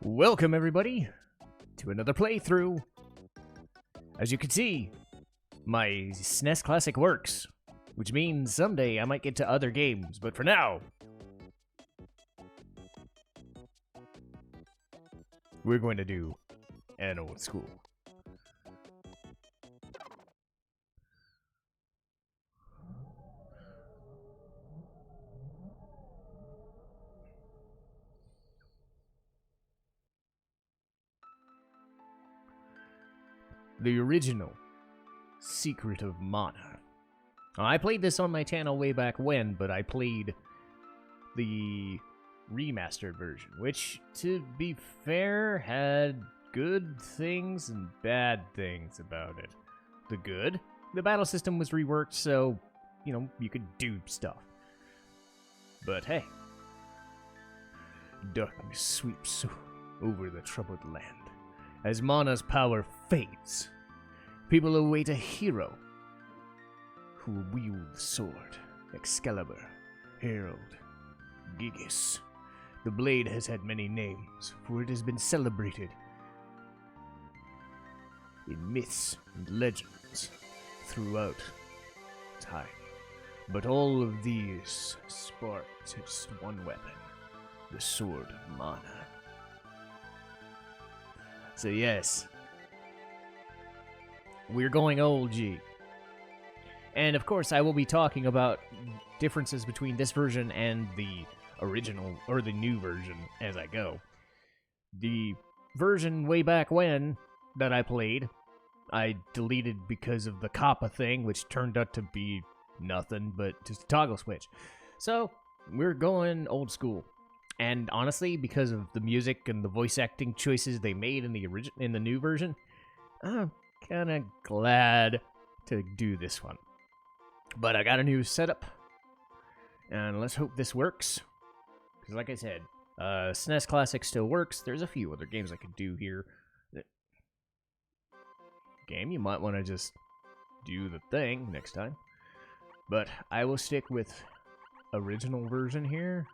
Welcome everybody to another playthrough. As you can see, my SNES Classic works, which means someday I might get to other games, but for now, we're going to do an old school. The original Secret of Mana. I played this on my channel way back when, but I played the remastered version, which, to be fair, had good things and bad things about it. The good, the battle system was reworked so, you could do stuff. But hey, darkness sweeps over the troubled land. As Mana's power fades, people await a hero who will wield the sword, Excalibur, Herald, Gigas. The blade has had many names, for it has been celebrated in myths and legends throughout time. But all of these spark to just one weapon, the Sword of Mana. So yes, we're going old G. And of course I will be talking about differences between this version and the original, or the new version, as I go. The version way back when that I played, I deleted because of the Kappa thing, which turned out to be nothing but just a toggle switch. So, we're going old school. And honestly, because of the music and the voice acting choices they made in the new version, I'm kind of glad to do this one. But I got a new setup, and let's hope this works. Because like I said, SNES Classic still works. There's a few other games I could do here. Game, you might want to just do the thing next time. But I will stick with original version here.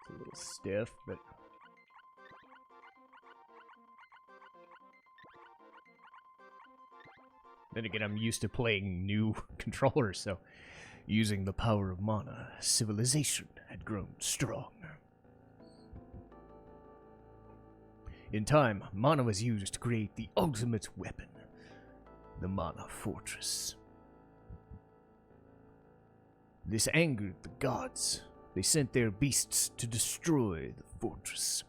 A little stiff, but then again, I'm used to playing new controllers, so using the power of Mana, civilization had grown strong. In time, Mana was used to create the ultimate weapon, the Mana Fortress. This angered the gods. They sent their beasts to destroy the fortress.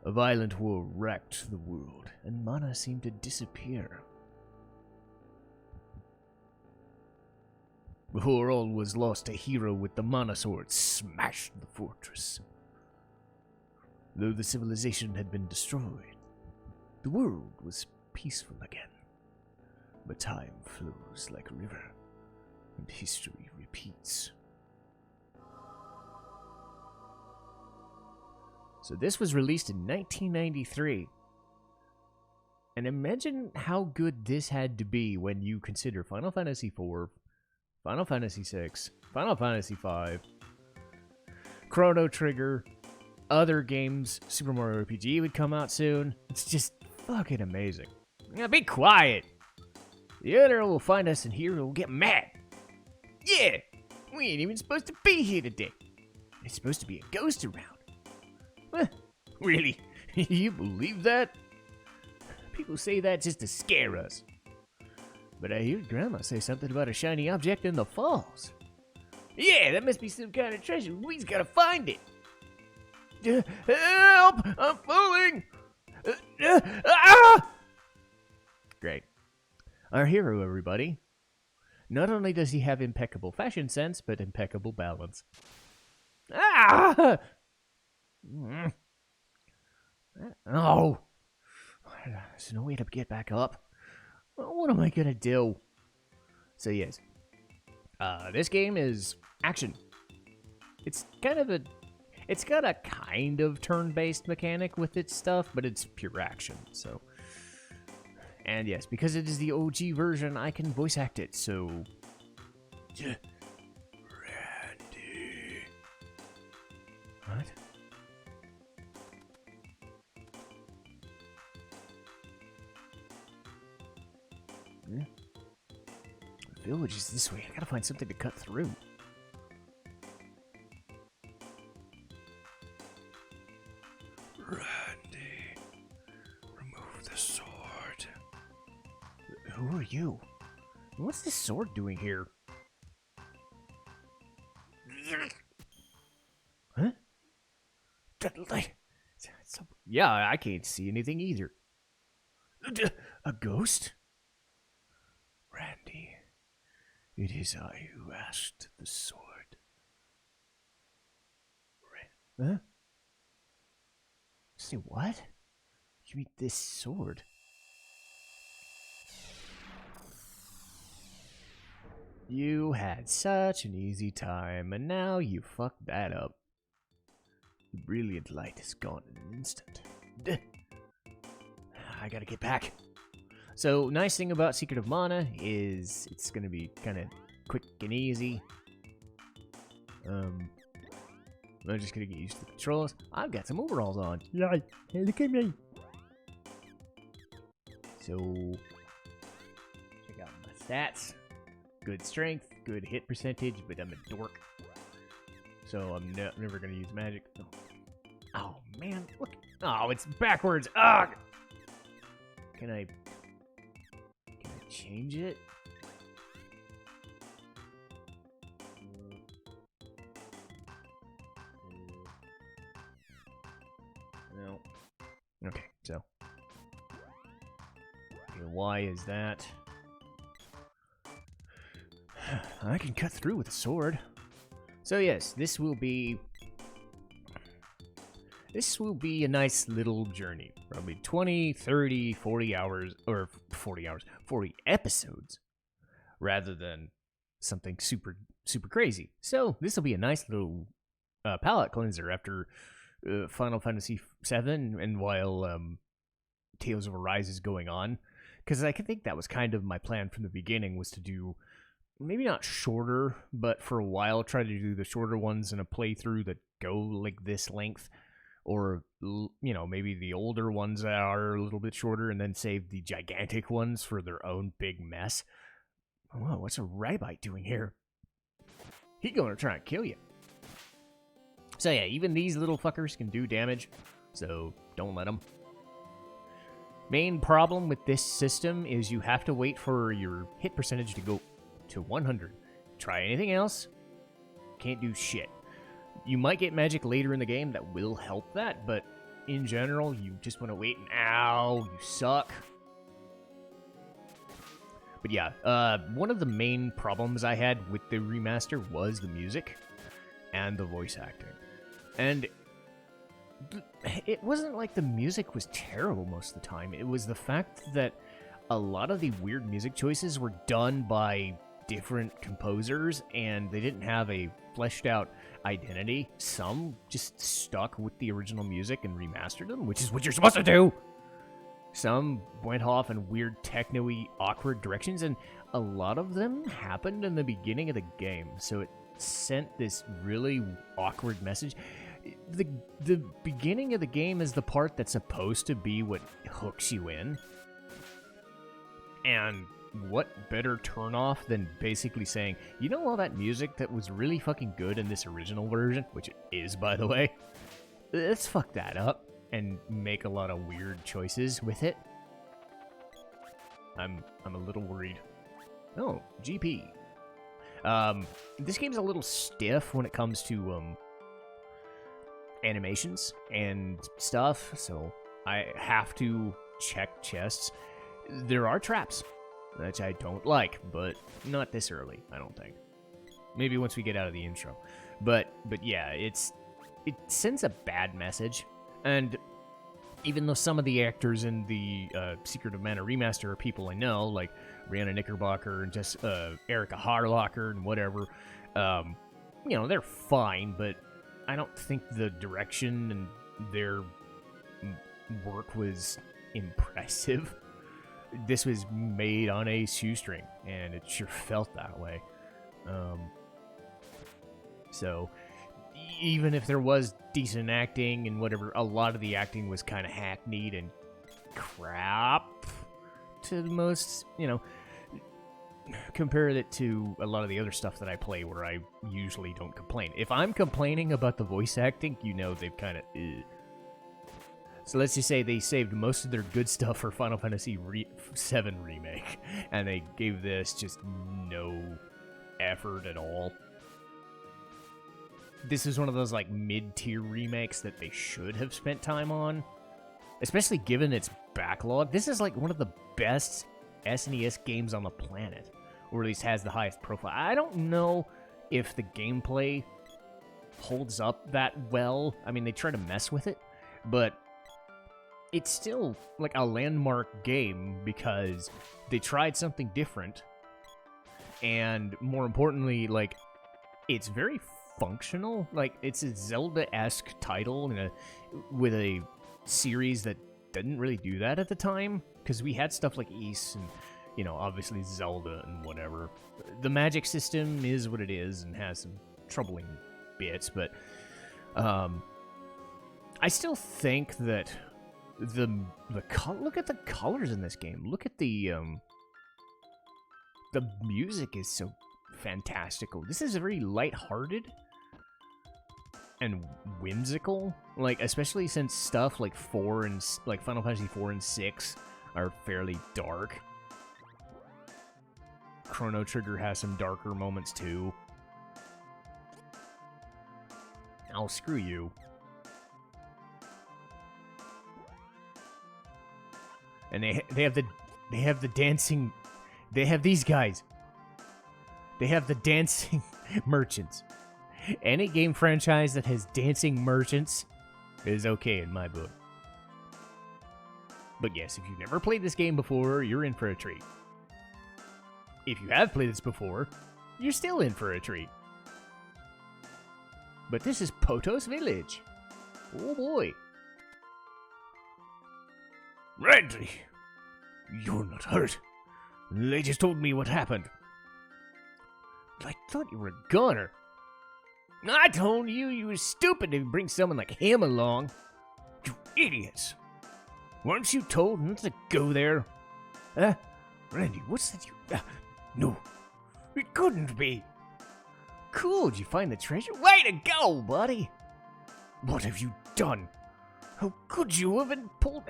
A violent war wrecked the world, and Mana seemed to disappear. Before all was lost, a hero with the Mana Sword smashed the fortress. Though the civilization had been destroyed, the world was peaceful again. But time flows like a river, and history repeats. So this was released in 1993. And imagine how good this had to be when you consider Final Fantasy IV, Final Fantasy VI, Final Fantasy V, Chrono Trigger, other games, Super Mario RPG would come out soon. It's just fucking amazing. Now be quiet! The other will find us in here and will get mad. Yeah! We ain't even supposed to be here today. There's supposed to be a ghost around. Really? You believe that? People say that just to scare us. But I heard Grandma say something about a shiny object in the falls. Yeah, that must be some kind of treasure. We just gotta find it. Help! I'm falling! Great. Our hero, everybody. Not only does he have impeccable fashion sense, but impeccable balance. Ah! Oh! There's no way to get back up. What am I gonna do? So yes, this game is action. It's got a kind of turn-based mechanic with its stuff, but it's pure action. So And yes, because it is the OG version, I can voice act it, so... Randy... What? Hmm? The village is this way. I gotta find something to cut through. Randy, remove the sword. Who are you? What's this sword doing here? Huh? Yeah, I can't see anything either. A ghost? Randy, it is I who asked the sword. Huh? Say what? You mean this sword? You had such an easy time, and now you fucked that up. The brilliant light is gone in an instant. I gotta get back. So, nice thing about Secret of Mana is it's gonna be kind of quick and easy. I'm just gonna get used to the controls. I've got some overalls on. Yeah, hey, look at me. So, check out my stats. Good strength, good hit percentage, but I'm a dork. So I'm never gonna use magic. Oh man, look. Oh, it's backwards. Ugh. Can I change it? No. Okay, so. Okay, why is that? I can cut through with a sword. So yes, this will be a nice little journey. Probably 20, 30, 40 hours, or 40 hours, 40 episodes, rather than something super, super crazy. So this will be a nice little palate cleanser after Final Fantasy VII, and while Tales of Arise is going on. Because I think that was kind of my plan from the beginning, was to do maybe not shorter, but for a while try to do the shorter ones in a playthrough that go like this length, or maybe the older ones that are a little bit shorter, and then save the gigantic ones for their own big mess. Oh, what's a Rabite doing here? He gonna try and kill you. So yeah, even these little fuckers can do damage, so don't let them. Main problem with this system is you have to wait for your hit percentage to go to 100. Try anything else, can't do shit. You might get magic later in the game that will help that, but in general, you just want to wait and ow, you suck. But yeah, one of the main problems I had with the remaster was the music and the voice acting. And it wasn't like the music was terrible most of the time. It was the fact that a lot of the weird music choices were done by different composers, and they didn't have a fleshed out identity. Some just stuck with the original music and remastered them, which is what you're supposed to do. Some went off in weird techno-y awkward directions, and a lot of them happened in the beginning of the game, so it sent this really awkward message. The beginning of the game is the part that's supposed to be what hooks you in, and what better turnoff than basically saying, you know, all that music that was really fucking good in this original version, which it is, by the way, let's fuck that up and make a lot of weird choices with it. I'm a little worried. Oh, GP. This game's a little stiff when it comes to animations and stuff, so I have to check chests. There are traps, which I don't like, but not this early, I don't think. Maybe once we get out of the intro. But yeah, it sends a bad message, and even though some of the actors in the Secret of Mana remaster are people I know, like Brianna Knickerbocker and just Erica Harlocker and whatever, they're fine, but I don't think the direction and their work was impressive. this was made on a shoestring, and it sure felt that way. So even if there was decent acting and whatever, a lot of the acting was kind of hackneyed and crap to the most, you know, compare it to a lot of the other stuff that I play where I usually don't complain. If I'm complaining about the voice acting, you know they've kind of... So let's just say they saved most of their good stuff for Final Fantasy VII Remake, and they gave this just no effort at all. This is one of those, like, mid-tier remakes that they should have spent time on, especially given its backlog. This is, like, one of the best SNES games on the planet, or at least has the highest profile. I don't know if the gameplay holds up that well. I mean, they try to mess with it, but it's still, like, a landmark game because they tried something different, and more importantly, like, it's very functional. Like, it's a Zelda-esque title with a series that didn't really do that at the time, because we had stuff like Ys and, you know, obviously Zelda and whatever. The magic system is what it is and has some troubling bits, but I still think that look at the colors in this game. Look at the music is so fantastical. This is very lighthearted and whimsical, like, especially since stuff like Final Fantasy 4 and 6 are fairly dark. Chrono Trigger has some darker moments too. Oh, screw you. And they have the dancing. They have these guys. They have the dancing merchants. Any game franchise that has dancing merchants is okay in my book. But yes, if you've never played this game before, you're in for a treat. If you have played this before, you're still in for a treat. But this is Potos Village. Oh boy. Randy, you're not hurt. They just told me what happened. I thought you were a gunner. I told you you were stupid to bring someone like him along. You idiots. Weren't you told not to go there? Randy, what's that no, it couldn't be. Cool, did you find the treasure? Way to go, buddy. What have you done? How could you have pulled...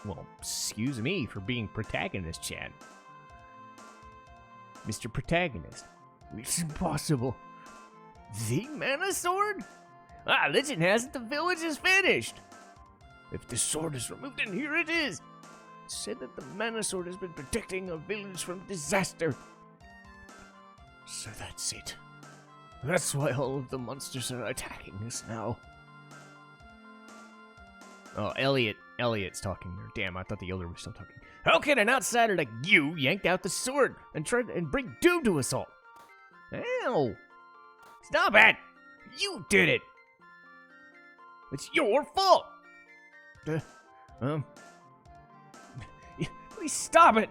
Well, excuse me for being protagonist, Chad. Mr. Protagonist. It's impossible. The mana sword? Legend has it the village is finished. If the sword is removed, and here it is. It said that the mana sword has been protecting a village from disaster. So that's it. That's why all of the monsters are attacking us now. Oh, Elliot's talking there. Damn, I thought the Elder was still talking. How can an outsider like you yank out the sword and try and bring doom to us all? Ow! Stop it! You did it! It's your fault! Please stop it!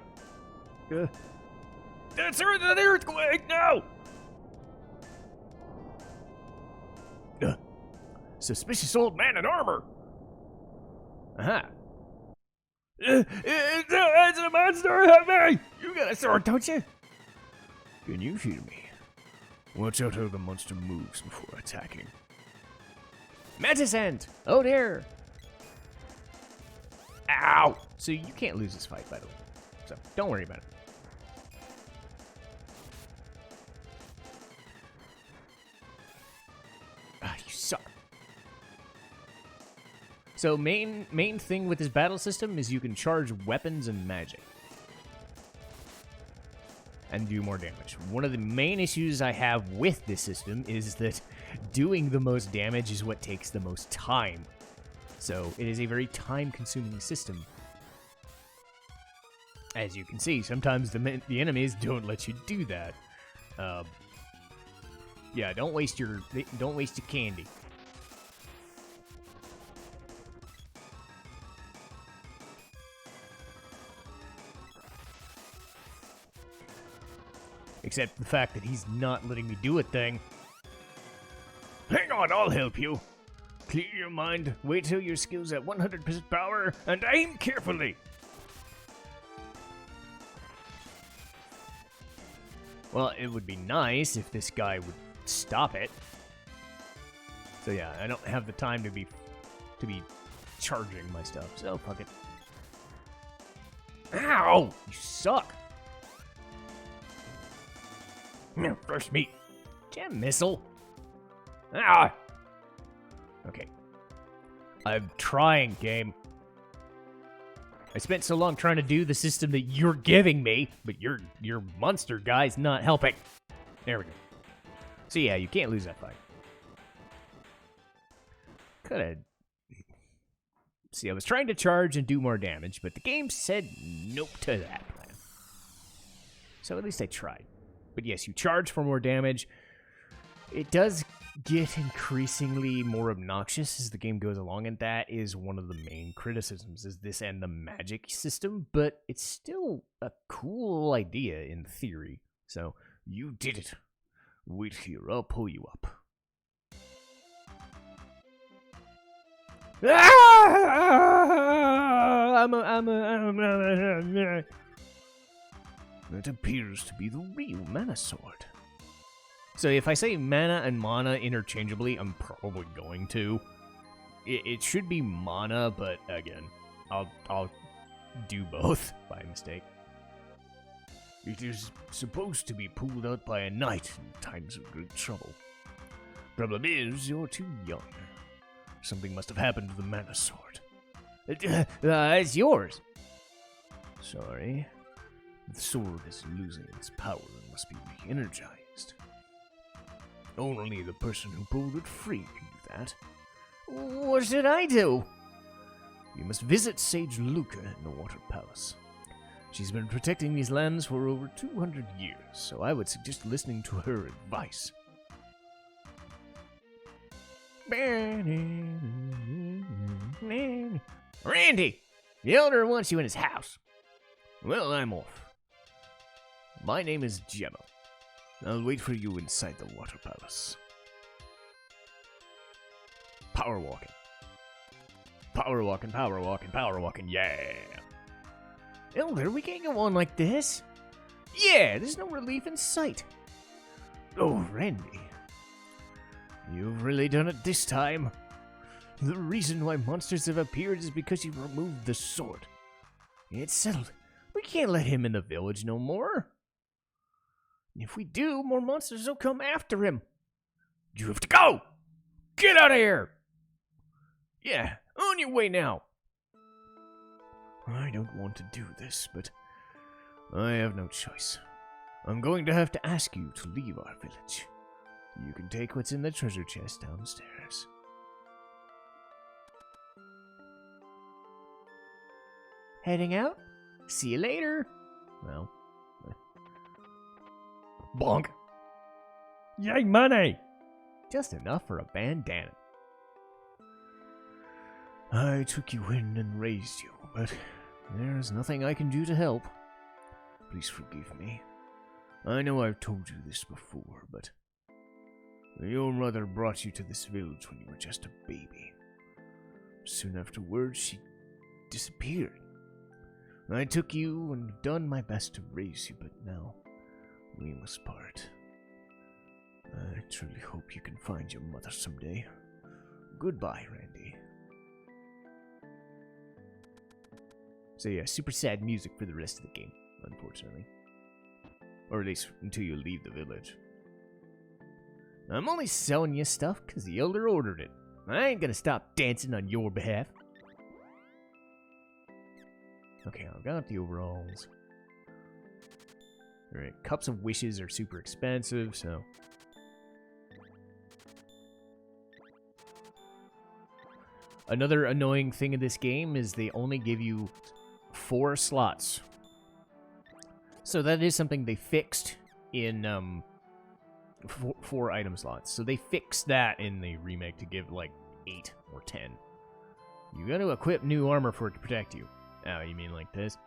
That's an earthquake! No! Suspicious old man in armor! It's a monster! Help me! You got a sword, don't you? Can you hear me? Watch out how the monster moves before attacking. Magicant! Oh dear! Ow! So you can't lose this fight, by the way. So don't worry about it. You suck. So main thing with this battle system is you can charge weapons and magic. And do more damage. One of the main issues I have with this system is that doing the most damage is what takes the most time. So it is a very time-consuming system. As you can see, sometimes the enemies don't let you do that. Yeah, don't waste your candy. Except the fact that he's not letting me do a thing. Hang on, I'll help you. Clear your mind, wait till your skill's at 100% power, and aim carefully. Well, it would be nice if this guy would stop it. So yeah, I don't have the time to be charging my stuff, so fuck it. Ow! You suck! Fresh meat. Gem missile. Ah! Okay. I'm trying, game. I spent so long trying to do the system that you're giving me, but your monster guy's not helping. There we go. So yeah, you can't lose that fight. Coulda... See, I was trying to charge and do more damage, but the game said nope to that plan. So at least I tried. But yes, you charge for more damage. It does get increasingly more obnoxious as the game goes along, and that is one of the main criticisms, is this and the magic system, but it's still a cool idea in theory. So, you did it. Wait here, I'll pull you up. That appears to be the real mana sword. So if I say mana and mana interchangeably, I'm probably going to. It should be mana, but again, I'll do both by mistake. It is supposed to be pulled out by a knight in times of great trouble. Problem is, you're too young. Something must have happened to the mana sword. It's yours. Sorry. The sword is losing its power and must be re-energized. Only the person who pulled it free can do that. What should I do? You must visit Sage Luca in the Water Palace. She's been protecting these lands for over 200 years, so I would suggest listening to her advice. Randy! The elder wants you in his house. Well, I'm off. My name is Gemma. I'll wait for you inside the Water Palace. Power walking. Power walking, power walking, power walking, yeah! Elder, we can't go on like this. Yeah, there's no relief in sight. Oh, Randy. You've really done it this time. The reason why monsters have appeared is because you removed the sword. It's settled. We can't let him in the village no more. If we do, more monsters will come after him. You have to go! Get out of here! Yeah, on your way now. I don't want to do this, but I have no choice. I'm going to have to ask you to leave our village. You can take what's in the treasure chest downstairs. Heading out? See you later. Well. Bonk. Yay, money! Just enough for a bandana. I took you in and raised you, but there's nothing I can do to help. Please forgive me. I know I've told you this before, but your mother brought you to this village when you were just a baby. Soon afterwards, she disappeared. I took you and done my best to raise you, but now we must part. I truly hope you can find your mother someday. Goodbye, Randy. So yeah, super sad music for the rest of the game, unfortunately. Or at least until you leave the village. I'm only selling you stuff because the elder ordered it. I ain't gonna stop dancing on your behalf. Okay, I've got the overalls. Alright, cups of wishes are super expensive, so... Another annoying thing in this game is they only give you 4 slots. So that is something they fixed in, 4 item slots. So they fixed that in the remake to give, like, 8 or 10. You gotta equip new armor for it to protect you. Oh, you mean like this?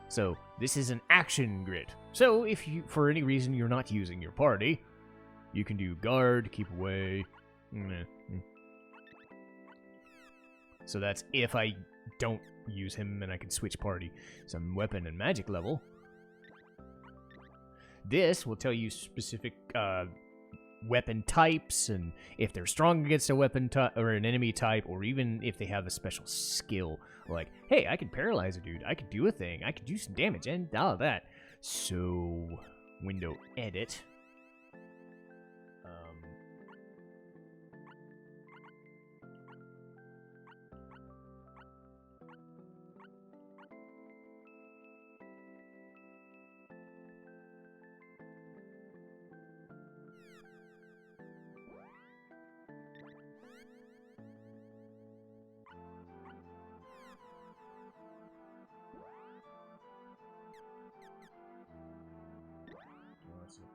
So this is an action grid. So if you, for any reason you're not using your party, you can do guard, keep away. So that's if I don't use him and I can switch party. Some weapon and magic level. This will tell you specific weapon types and if they're strong against a weapon type or an enemy type, or even if they have a special skill. Like, hey, I can paralyze a dude, I could do a thing, I could do some damage, and all of that. So, window edit.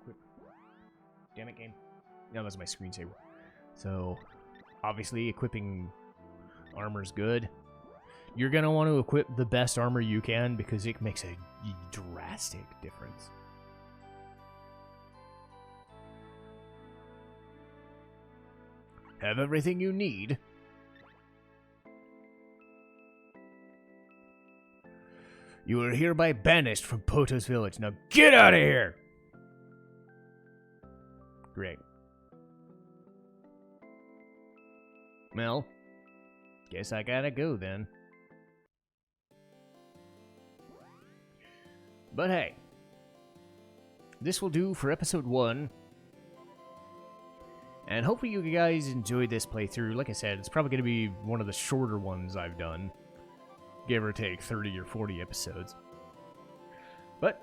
Equip. Damn it, game. That was my screensaver. So, obviously, equipping armor's good. You're going to want to equip the best armor you can because it makes a drastic difference. Have everything you need. You are hereby banished from Poto's village. Now get out of here! Great. Well, guess I gotta go then. But hey, this will do for episode 1. And hopefully you guys enjoyed this playthrough. Like I said, it's probably going to be one of the shorter ones I've done. Give or take 30 or 40 episodes. But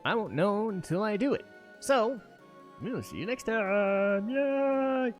I won't know until I do it. So, we'll see you next time. Yay!